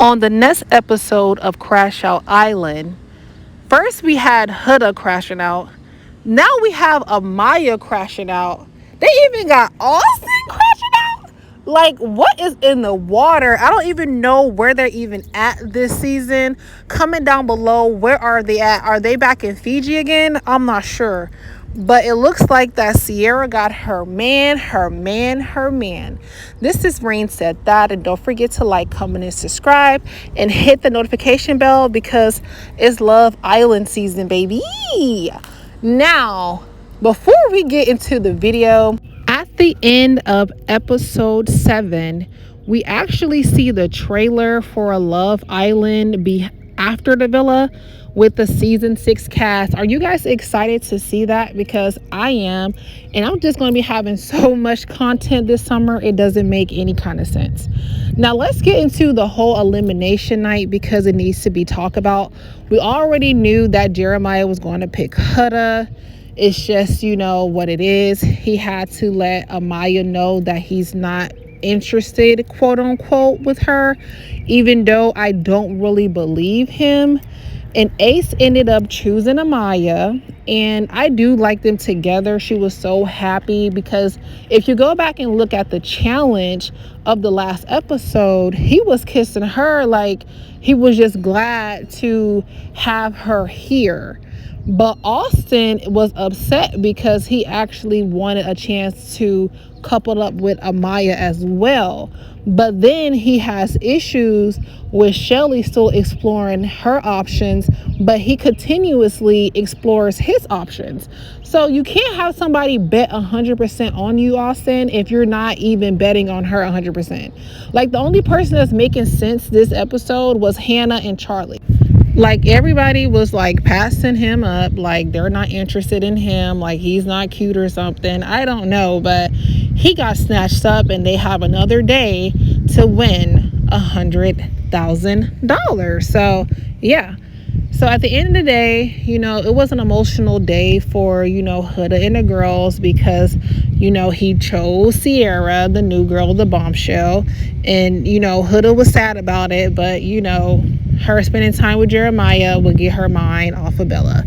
On the next episode of Crash Out Island, first we had Huda crashing out. Now we have Amaya crashing out. They even got Austin crashing out. Like, what is in the water? I don't even know where they're even at this season. Comment down below, where are they at? Are they back in Fiji again? I'm not sure. But it looks like that Sierra got her man, her man, her man. This is Rain Said That. And don't forget to like, comment, and subscribe. And hit the notification bell because it's Love Island season, baby. Now, before we get into the video, at the end of episode 7, we actually see the trailer for a Love Island be after the villa with the season 6 cast. Are you guys excited to see that? Because I am, and I'm just going to be having so much content this summer, it doesn't make any kind of sense. Now let's get into the whole elimination night because it needs to be talked about. We already knew that Jeremiah was going to pick Huda. It's just, you know what it is. He had to let Amaya know that he's not interested, quote unquote, with her, even though I don't really believe him. And Ace ended up choosing Amaya, and I do like them together. She was so happy because if you go back and look at the challenge of the last episode, he was kissing her like he was just glad to have her here. But Austin was upset because he actually wanted a chance to couple up with Amaya as well. But then he has issues with Shelly still exploring her options, but he continuously explores his options. So you can't have somebody bet 100% on you, Austin, if you're not even betting on her 100%. Like, the only person that's making sense this episode was Hannah and Charlie. Like, everybody was like passing him up, like they're not interested in him, like he's not cute or something. I don't know, but he got snatched up and they have another day to win $100,000. So yeah. So at the end of the day, you know, it was an emotional day for, you know, Huda and the girls because, you know, he chose Sierra, the new girl, the bombshell. And, you know, Huda was sad about it, but, you know, her spending time with Jeremiah would get her mind off of Bella.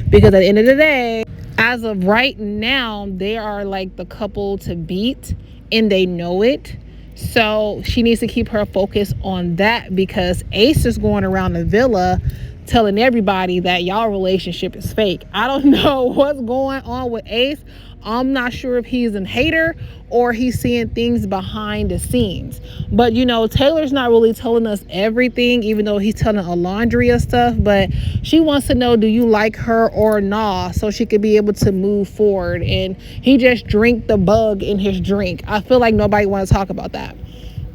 Because at the end of the day, as of right now, they are like the couple to beat and they know it. So she needs to keep her focus on that because Ace is going around the villa telling everybody that y'all relationship is fake. I don't know what's going on with Ace. I'm not sure if he's a hater or he's seeing things behind the scenes. But, you know, Taylor's not really telling us everything, even though he's telling a laundry of stuff. But she wants to know, do you like her or not, so she could be able to move forward. And he just drank the bug in his drink. I feel like nobody wants to talk about that.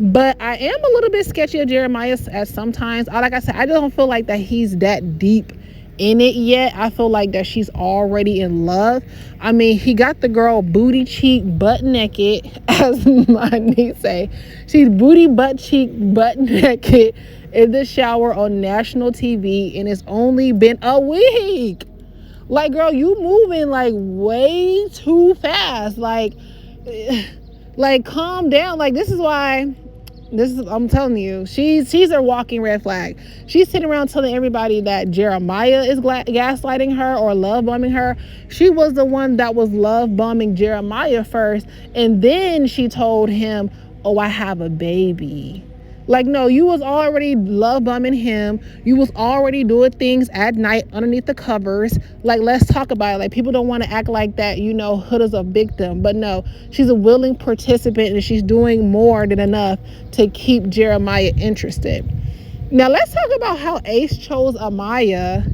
But I am a little bit sketchy of Jeremiah at sometimes. Like I said, I don't feel like that he's that deep in it yet. I feel like that she's already in love. I mean, he got the girl booty cheek butt naked, as my niece say. She's booty butt cheek butt naked in the shower on national TV, and it's only been a week. Like, girl, you moving like way too fast. Like calm down. Like, I'm telling you, she's her walking red flag. She's sitting around telling everybody that Jeremiah is gaslighting her or love bombing her. She was the one that was love bombing Jeremiah first, and then she told him, oh, I have a baby. Like, no, you was already love bombing him. You was already doing things at night underneath the covers. Like, let's talk about it. Like, people don't want to act like that, you know, Huda's a victim. But no, she's a willing participant and she's doing more than enough to keep Jeremiah interested. Now, let's talk about how Ace chose Amaya.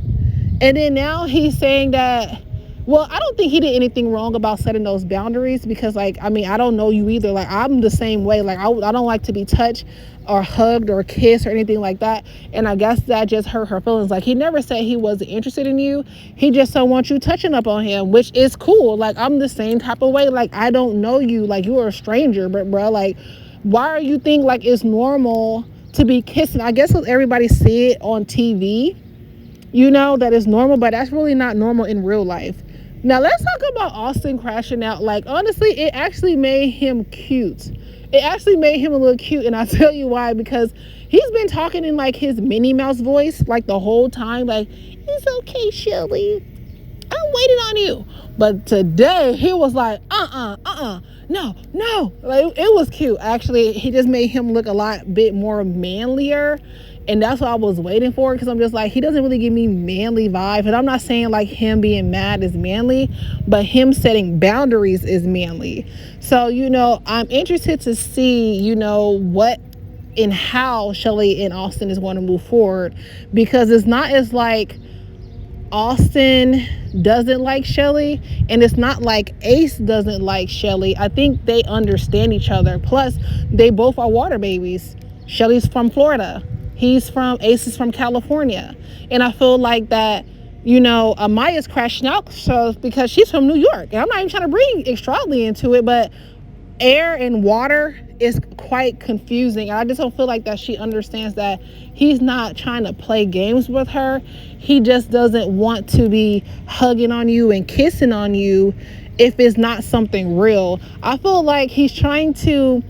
And then now he's saying that, well, I don't think he did anything wrong about setting those boundaries because, like, I mean, I don't know you either. Like, I'm the same way. Like, I don't like to be touched or hugged or kissed or anything like that. And I guess that just hurt her feelings. Like, he never said he wasn't interested in you. He just don't want you touching up on him, which is cool. Like, I'm the same type of way. Like, I don't know you. Like, you are a stranger. But, bro, like, why are you think, like, it's normal to be kissing? I guess because everybody see it on TV, you know, that is normal. But that's really not normal in real life. Now, let's talk about Austin crashing out. Like, honestly, it actually made him cute. It actually made him a little cute, and I'll tell you why. Because He's been talking in like his Minnie Mouse voice like the whole time, like, it's okay, Shelly, I'm waiting on you. But today he was like, no. Like, it was cute. Actually, he just made him look a lot bit more manlier. And that's what I was waiting for, because I'm just like, he doesn't really give me manly vibe. And I'm not saying like him being mad is manly, but him setting boundaries is manly. So, I'm interested to see, what and how Shelly and Austin is going to move forward, because it's not as like Austin doesn't like Shelly, and it's not like Ace doesn't like Shelly. I think they understand each other. Plus, they both are water babies. Shelly's from Florida. Ace is from California. And I feel like that, Amaya's crashing out so because she's from New York. And I'm not even trying to bring astrology into it, but air and water is quite confusing. I just don't feel like that she understands that he's not trying to play games with her. He just doesn't want to be hugging on you and kissing on you if it's not something real. I feel like he's trying to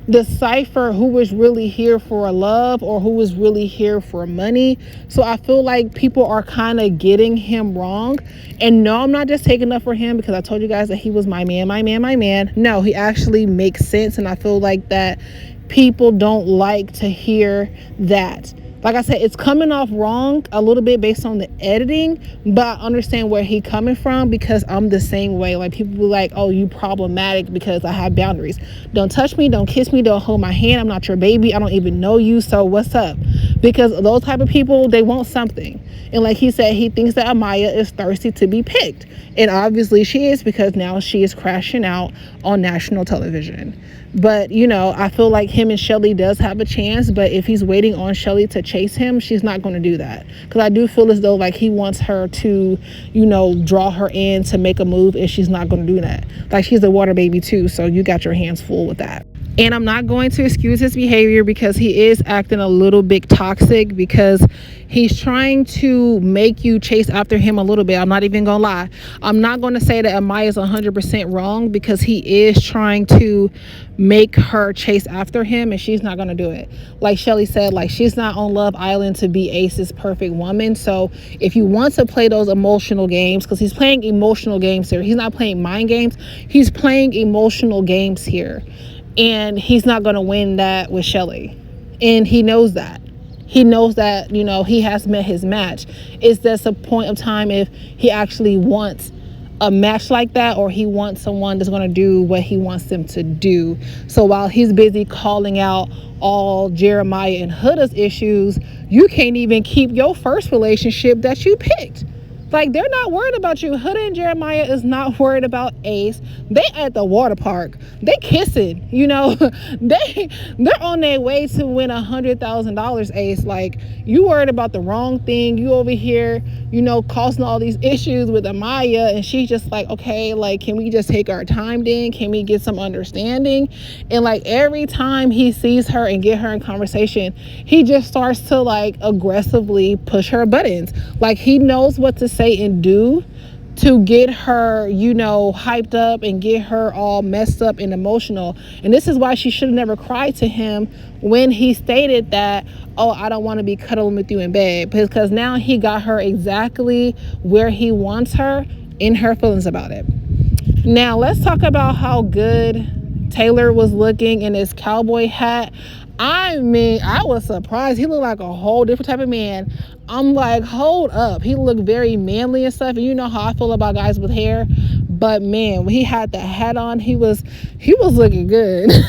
decipher who was really here for love or who was really here for money. So I feel like people are kind of getting him wrong. And no, I'm not just taking up for him because I told you guys that he was my man. No, he actually makes sense. And I feel like that people don't like to hear that. Like I said, it's coming off wrong a little bit based on the editing, but I understand where he's coming from, because I'm the same way. Like, people be like, oh, you problematic because I have boundaries. Don't touch me, don't kiss me, don't hold my hand. I'm not your baby. I don't even know you. So what's up? Because those type of people, they want something. And like he said, he thinks that Amaya is thirsty to be picked. And obviously she is, because now she is crashing out on national television. But, I feel like him and Shelly does have a chance. But if he's waiting on Shelly to chase him, she's not going to do that. Because I do feel as though like he wants her to, draw her in to make a move. And she's not going to do that. Like, she's a water baby too. So you got your hands full with that. And I'm not going to excuse his behavior, because he is acting a little bit toxic, because he's trying to make you chase after him a little bit. I'm not even gonna lie. I'm not going to say that Amaya is 100% wrong, because he is trying to make her chase after him, and she's not going to do it. Like Shelly said, like, she's not on Love Island to be Ace's perfect woman. So if you want to play those emotional games, because he's playing emotional games here. He's not playing mind games. He's playing emotional games here. And he's not going to win that with Shelly. And he knows that. He knows that, he has met his match. Is this a point of time if he actually wants a match like that, or he wants someone that's going to do what he wants them to do? So while he's busy calling out all Jeremiah and Huda's issues, you can't even keep your first relationship that you picked. Like, they're not worried about you. Huda and Jeremiah is not worried about Ace. They at the water park. They kissing, they're on their way to win $100,000, Ace. Like, you worried about the wrong thing. You over here, causing all these issues with Amaya, and she's just like, okay, like, can we just take our time then? Can we get some understanding? And like, every time he sees her and get her in conversation, he just starts to like aggressively push her buttons. Like, he knows what to say and do to get her, hyped up and get her all messed up and emotional. And this is why she should have never cried to him when he stated that, oh, I don't want to be cuddling with you in bed, because now he got her exactly where he wants her, in her feelings about it. Now let's talk about how good Taylor was looking in his cowboy hat. I mean, I was surprised. He looked like a whole different type of man. I'm like, hold up. He looked very manly and stuff. And you know how I feel about guys with hair. But man, when he had the hat on, he was looking good. He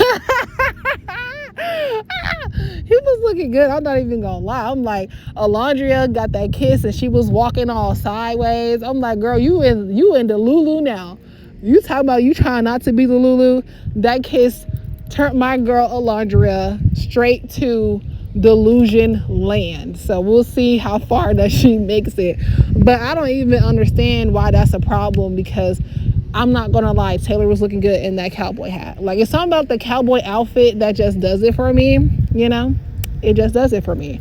was looking good. I'm not even gonna lie. I'm like, Alondria got that kiss and she was walking all sideways. I'm like, girl, you in the Lulu now. You talking about you trying not to be the Lulu. That kiss turned my girl Alondria straight to delusion land. So we'll see how far that she makes it. But I don't even understand why that's a problem, because I'm not gonna lie, Taylor was looking good in that cowboy hat. Like, it's something about the cowboy outfit that just does it for me, it just does it for me.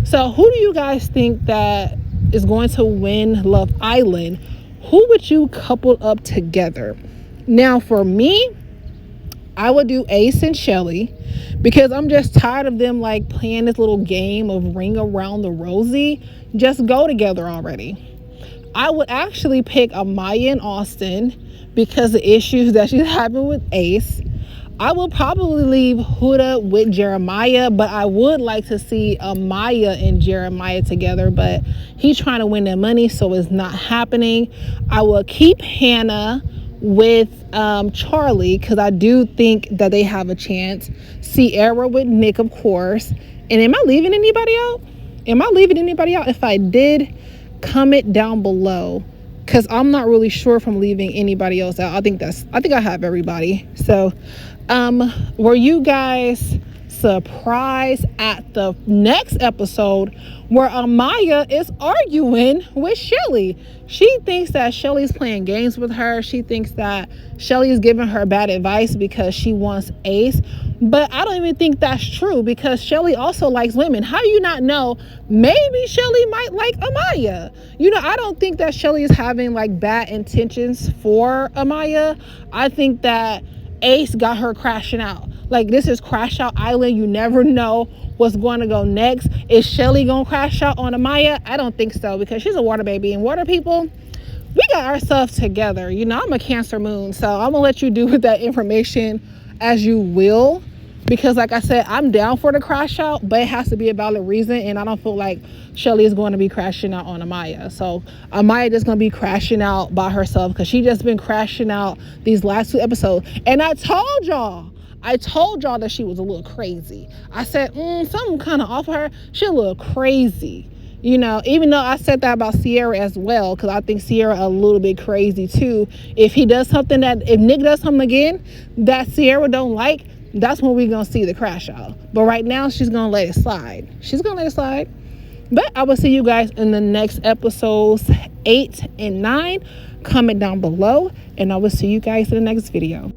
So who do you guys think that is going to win Love Island? Who would you couple up together? Now for me, I would do Ace and Shelly because I'm just tired of them like playing this little game of ring around the rosy. Just go together already. I would actually pick Amaya and Austin because the issues that she's having with Ace. I would probably leave Huda with Jeremiah, but I would like to see Amaya and Jeremiah together, but he's trying to win their money, so it's not happening. I will keep Hannah with Charlie because I do think that they have a chance. Sierra with Nick, of course. And am I leaving anybody out? If I did, comment down below because I'm not really sure if I'm leaving anybody else out. I think I have everybody. So were you guys surprised at the next episode where Amaya is arguing with Shelly? She thinks that Shelly's playing games with her. She thinks that Shelly is giving her bad advice because she wants Ace. But I don't even think that's true because Shelly also likes women. How do you not know? Maybe Shelly might like Amaya. I don't think that Shelly is having like bad intentions for Amaya. I think that Ace got her crashing out. Like, this is Crash Out Island. You never know what's going to go next. Is Shelly going to crash out on Amaya? I don't think so because she's a water baby. And water people, we got ourselves together. I'm a Cancer moon. So I'm going to let you do with that information as you will. Because like I said, I'm down for the crash out, but it has to be a valid reason. And I don't feel like Shelly is going to be crashing out on Amaya. So Amaya just going to be crashing out by herself because she just been crashing out these last 2 episodes. And I told y'all that she was a little crazy. I said, something kind of off of her. She a little crazy. Even though I said that about Sierra as well, because I think Sierra a little bit crazy too. If Nick does something again that Sierra don't like, that's when we're going to see the crash out. But right now, she's going to let it slide. But I will see you guys in the next episodes 8 and 9. Comment down below, and I will see you guys in the next video.